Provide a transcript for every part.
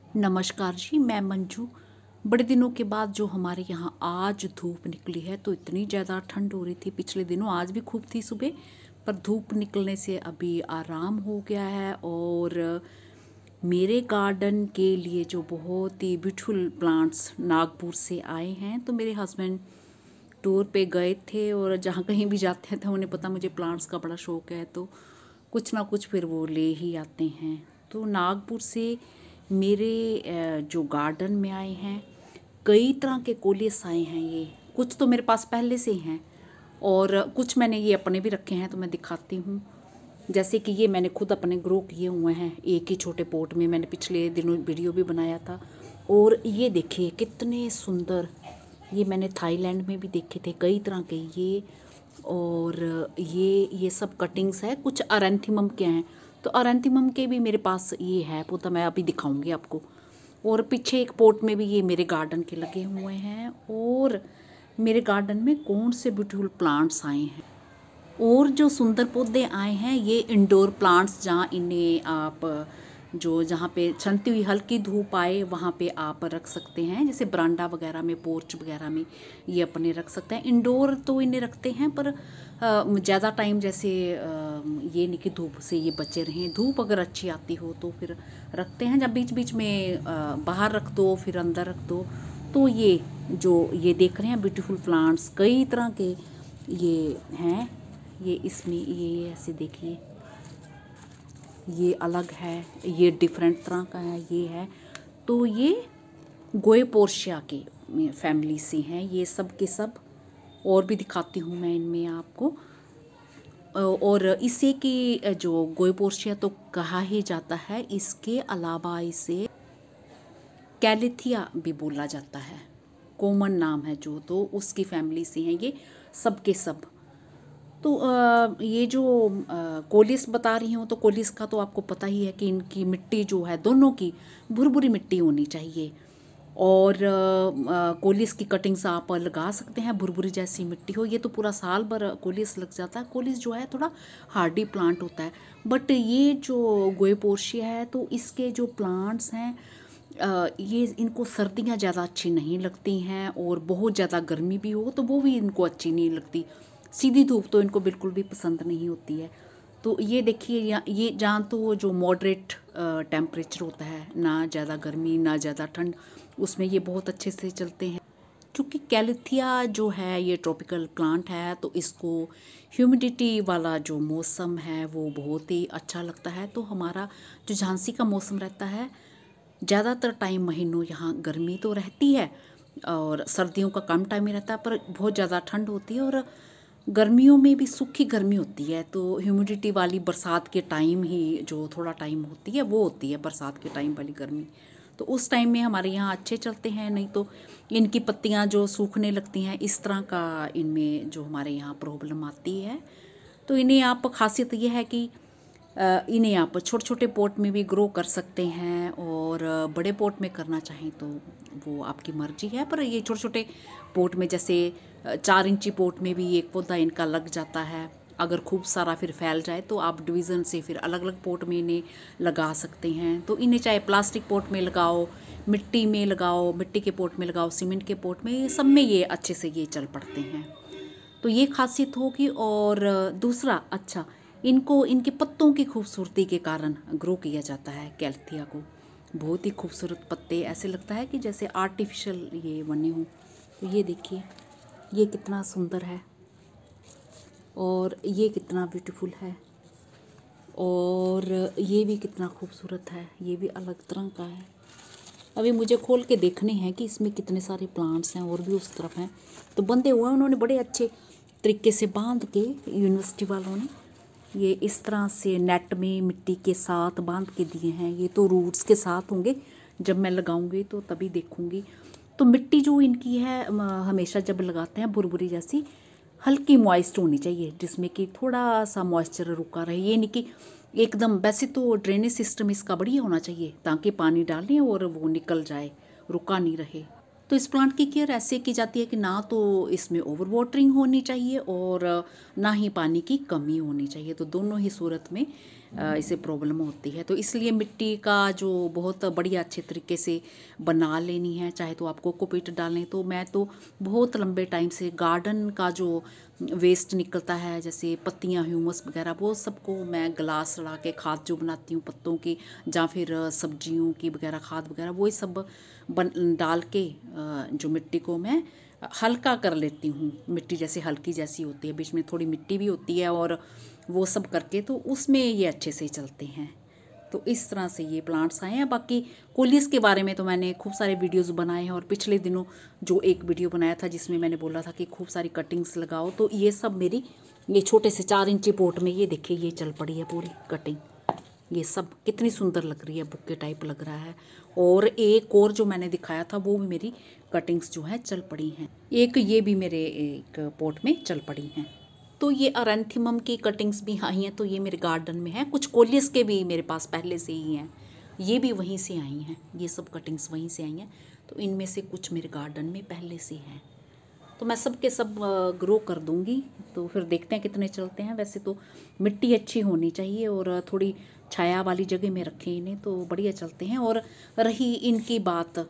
नमस्कार जी, मैं मंजू। बड़े दिनों के बाद जो हमारे यहाँ आज धूप निकली है तो इतनी ज़्यादा ठंड हो रही थी पिछले दिनों, आज भी खूब थी सुबह, पर धूप निकलने से अभी आराम हो गया है। और मेरे गार्डन के लिए जो बहुत ही ब्यूटीफुल प्लांट्स नागपुर से आए हैं, तो मेरे हस्बैंड टूर पे गए थे और जहाँ कहीं भी जाते हैं तो उन्हें पता मुझे प्लांट्स का बड़ा शौक है, तो कुछ ना कुछ फिर वो ले ही आते हैं। तो नागपुर से मेरे जो गार्डन में आए हैं कई तरह के कोलियस आए हैं। ये कुछ तो मेरे पास पहले से ही हैं और कुछ मैंने ये अपने भी रखे हैं, तो मैं दिखाती हूँ। जैसे कि ये मैंने खुद अपने ग्रो किए हुए हैं एक ही छोटे पोट में, मैंने पिछले दिनों वीडियो भी बनाया था। और ये देखिए कितने सुंदर, ये मैंने थाईलैंड में भी देखे थे कई तरह के ये। और ये सब कटिंग्स है, कुछ अरेंथीमम के हैं, तो अरेंथीमम के भी मेरे पास ये है पौधा, मैं अभी दिखाऊंगी आपको। और पीछे एक पोट में भी ये मेरे गार्डन के लगे हुए हैं। और मेरे गार्डन में कौन से ब्यूटीफुल प्लांट्स आए हैं और जो सुंदर पौधे आए हैं, ये इंडोर प्लांट्स, जहाँ इन्हें आप जो जहाँ पे छनती हुई हल्की धूप आए वहाँ पे आप रख सकते हैं, जैसे बरांडा वगैरह में, पोर्च वगैरह में ये अपने रख सकते हैं। इंडोर तो इन्हें रखते हैं पर ज़्यादा टाइम जैसे ये नहीं कि धूप से ये बचे रहें, धूप अगर अच्छी आती हो तो फिर रखते हैं, जब बीच बीच में बाहर रख दो फिर अंदर रख दो। तो ये जो ये देख रहे हैं ब्यूटीफुल प्लांट्स कई तरह के ये हैं। ये इसमें ये ऐसे देखिए, ये अलग है, ये डिफरेंट तरह का है, ये है। तो ये गोएपोर्शिया के फैमिली से हैं ये सब के सब। और भी दिखाती हूँ मैं इनमें आपको। और इसे की जो गोएपोर्शिया तो कहा ही जाता है, इसके अलावा इसे कैलिथिया भी बोला जाता है, कॉमन नाम है जो, तो उसकी फैमिली से हैं ये सब के सब। तो ये जो कोलिस बता रही हूँ, तो कोलिस का तो आपको पता ही है कि इनकी मिट्टी जो है दोनों की भुरभुरी मिट्टी होनी चाहिए। और कोलिस की कटिंग्स आप लगा सकते हैं, भुरभुरी जैसी मिट्टी हो। ये तो पूरा साल भर कोलिस लग जाता है। कोलिस जो है थोड़ा हार्डी प्लांट होता है, बट ये जो गोएपोर्शिया है तो इसके जो प्लांट्स हैं ये इनको सर्दियाँ ज़्यादा अच्छी नहीं लगती हैं, और बहुत ज़्यादा गर्मी भी हो तो वो भी इनको अच्छी नहीं लगती। सीधी धूप तो इनको बिल्कुल भी पसंद नहीं होती है। तो ये देखिए, ये जहाँ तो जो मॉडरेट टेम्परेचर होता है, ना ज़्यादा गर्मी ना ज़्यादा ठंड, उसमें ये बहुत अच्छे से चलते हैं। क्योंकि कैलिथिया जो है ये ट्रॉपिकल प्लांट है, तो इसको ह्यूमिडिटी वाला जो मौसम है वो बहुत ही अच्छा लगता है। तो हमारा जो झांसी का मौसम रहता है, ज़्यादातर टाइम महीनों यहाँ गर्मी तो रहती है और सर्दियों का कम टाइम ही रहता है, पर बहुत ज़्यादा ठंड होती है। और गर्मियों में भी सूखी गर्मी होती है, तो ह्यूमिडिटी वाली बरसात के टाइम ही जो थोड़ा टाइम होती है वो होती है बरसात के टाइम वाली गर्मी। तो उस टाइम में हमारे यहाँ अच्छे चलते हैं, नहीं तो इनकी पत्तियाँ जो सूखने लगती हैं, इस तरह का इनमें जो हमारे यहाँ प्रॉब्लम आती है। तो इन्हें आप, खासियत ये है कि इन्हें आप छोटे छोटे पॉट में भी ग्रो कर सकते हैं, और बड़े पॉट में करना चाहें तो वो आपकी मर्जी है। पर ये छोटे छोटे पॉट में, जैसे 4 इंची पॉट में भी एक पौधा इनका लग जाता है। अगर खूब सारा फिर फैल जाए तो आप डिवीज़न से फिर अलग अलग पॉट में इन्हें लगा सकते हैं। तो इन्हें चाहे प्लास्टिक पॉट में लगाओ, मिट्टी में लगाओ, मिट्टी के पॉट में लगाओ, सीमेंट के पॉट में, सब में ये अच्छे से ये चल पड़ते हैं। तो ये खासियत होगी। और दूसरा, अच्छा, इनको इनके पत्तों की खूबसूरती के कारण ग्रो किया जाता है कैल्थिया को। बहुत ही खूबसूरत पत्ते, ऐसे लगता है कि जैसे आर्टिफिशियल ये बने हों। तो ये देखिए, ये कितना सुंदर है और ये कितना ब्यूटीफुल है, और ये भी कितना खूबसूरत है, ये भी अलग तरह का है। अभी मुझे खोल के देखने हैं कि इसमें कितने सारे प्लांट्स हैं, और भी उस तरफ हैं। तो बंधे हुए उन्होंने बड़े अच्छे तरीके से बांध के, यूनिवर्सिटी वालों ने ये इस तरह से नेट में मिट्टी के साथ बांध के दिए हैं। ये तो रूट्स के साथ होंगे, जब मैं लगाऊंगी तो तभी देखूंगी। तो मिट्टी जो इनकी है, हमेशा जब लगाते हैं भुरभुरी जैसी हल्की मॉइस्ट होनी चाहिए, जिसमें कि थोड़ा सा मॉइस्चर रुका रहे। ये नहीं कि एकदम, वैसे तो ड्रेनेज सिस्टम इसका बढ़िया होना चाहिए ताकि पानी डालें और वो निकल जाए, रुका नहीं रहे। तो इस प्लांट की केयर ऐसे की जाती है कि ना तो इसमें ओवर वाटरिंग होनी चाहिए और ना ही पानी की कमी होनी चाहिए। तो दोनों ही सूरत में इसे प्रॉब्लम होती है। तो इसलिए मिट्टी का जो बहुत बढ़िया अच्छे तरीके से बना लेनी है। चाहे तो आप कोकोपीट डालें, तो मैं तो बहुत लंबे टाइम से गार्डन का जो वेस्ट निकलता है, जैसे पत्तियां, ह्यूमस वगैरह, वो सबको मैं ग्लास लगा के खाद जो बनाती हूँ पत्तों की, या फिर सब्जियों की वगैरह खाद वगैरह, वो सब डाल के जो मिट्टी को मैं हल्का कर लेती हूँ। मिट्टी जैसे हल्की जैसी होती है, बीच में थोड़ी मिट्टी भी होती है, और वो सब करके तो उसमें ये अच्छे से चलते हैं। तो इस तरह से ये प्लांट्स आए हैं। बाकी कोलियस के बारे में तो मैंने खूब सारे वीडियोस बनाए हैं, और पिछले दिनों जो एक वीडियो बनाया था जिसमें मैंने बोला था कि खूब सारी कटिंग्स लगाओ, तो ये सब मेरी ये छोटे से 4 इंची पोट में ये देखिए ये चल पड़ी है पूरी कटिंग। ये सब कितनी सुंदर लग रही है, बुके टाइप लग रहा है। और एक और जो मैंने दिखाया था वो भी मेरी कटिंग्स जो है चल पड़ी हैं। एक ये भी मेरे एक पॉट में चल पड़ी हैं। तो ये अरेंथीमम की कटिंग्स भी आई हैं, तो ये मेरे गार्डन में है। कुछ कोलियस के भी मेरे पास पहले से ही हैं, ये भी वहीं से आई हैं, ये सब कटिंग्स वहीं से आई हैं। तो इनमें से कुछ मेरे गार्डन में पहले से हैं, तो मैं सब के सब ग्रो कर दूंगी। तो फिर देखते हैं कितने चलते हैं। वैसे तो मिट्टी अच्छी होनी चाहिए और थोड़ी छाया वाली जगह में रखें इन्हें, तो बढ़िया चलते हैं। और रही इनकी बात,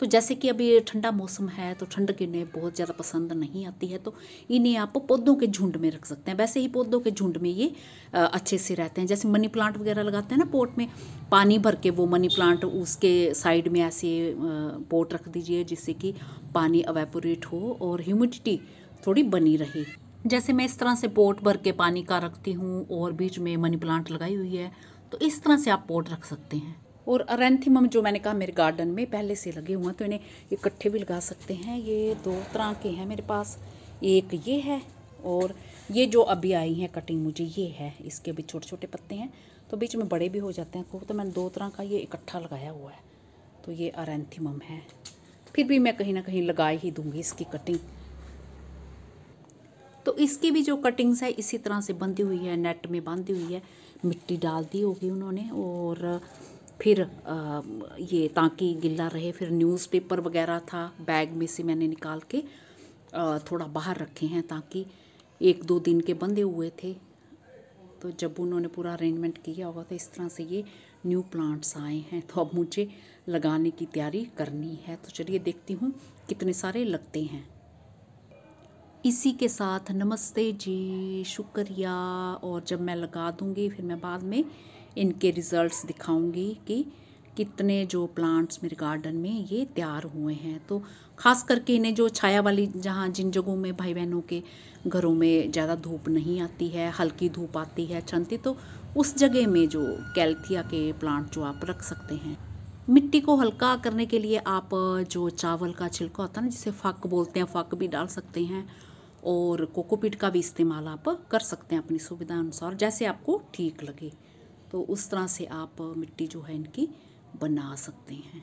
तो जैसे कि अभी ठंडा मौसम है, तो ठंड की इन्हें बहुत ज़्यादा पसंद नहीं आती है, तो इन्हें आप पौधों के झुंड में रख सकते हैं। वैसे ही पौधों के झुंड में ये अच्छे से रहते हैं। जैसे मनी प्लांट वगैरह लगाते हैं ना पोट में, पानी भर के वो मनी प्लांट उसके साइड में ऐसे पोट रख दीजिए, जिससे कि पानी अवेपोरेट हो और ह्यूमिडिटी थोड़ी बनी रहे। जैसे मैं इस तरह से पोट भर के पानी का रखती हूँ और बीच में मनी प्लांट लगाई हुई है, तो इस तरह से आप पोट रख सकते हैं। और अरेंथीमम जो मैंने कहा मेरे गार्डन में पहले से लगे हुए हैं, तो इन्हें इकट्ठे भी लगा सकते हैं। ये 2 तरह के हैं मेरे पास, एक ये है और ये जो अभी आई हैं कटिंग मुझे ये है। इसके भी छोटे छोटे पत्ते हैं, तो बीच में बड़े भी हो जाते हैं खूब। तो मैंने 2 तरह का ये इकट्ठा लगाया हुआ है, तो ये अरेंथीमम है। फिर भी मैं कहीं ना कहीं लगा ही दूँगी इसकी कटिंग। तो इसकी भी जो कटिंग्स है इसी तरह से बंधी हुई है, नेट में बांधी हुई है, मिट्टी डाल दी होगी उन्होंने। और फिर ये ताकि गिल्ला रहे, फिर न्यूज़पेपर वगैरह था बैग में से मैंने निकाल के थोड़ा बाहर रखे हैं, ताकि 1-2 दिन के बंधे हुए थे। तो जब उन्होंने पूरा अरेंजमेंट किया होगा, तो इस तरह से ये न्यू प्लांट्स आए हैं। तो अब मुझे लगाने की तैयारी करनी है, तो चलिए देखती हूँ कितने सारे लगते हैं। इसी के साथ नमस्ते जी, शुक्रिया। और जब मैं लगा दूँगी फिर मैं बाद में इनके रिज़ल्ट्स दिखाऊंगी कि कितने जो प्लांट्स मेरे गार्डन में ये तैयार हुए हैं। तो ख़ास करके इन्हें जो छाया वाली, जहाँ जिन जगहों में भाई बहनों के घरों में ज़्यादा धूप नहीं आती है, हल्की धूप आती है छनती, तो उस जगह में जो कैल्थिया के प्लांट जो आप रख सकते हैं। मिट्टी को हल्का करने के लिए आप जो चावल का छिलका होता है ना, जिसे फक बोलते हैं, फक भी डाल सकते हैं। और कोकोपीट का भी इस्तेमाल आप कर सकते हैं अपनी सुविधा अनुसार, जैसे आपको ठीक लगे। तो उस तरह से आप मिट्टी जो है इनकी बना सकते हैं।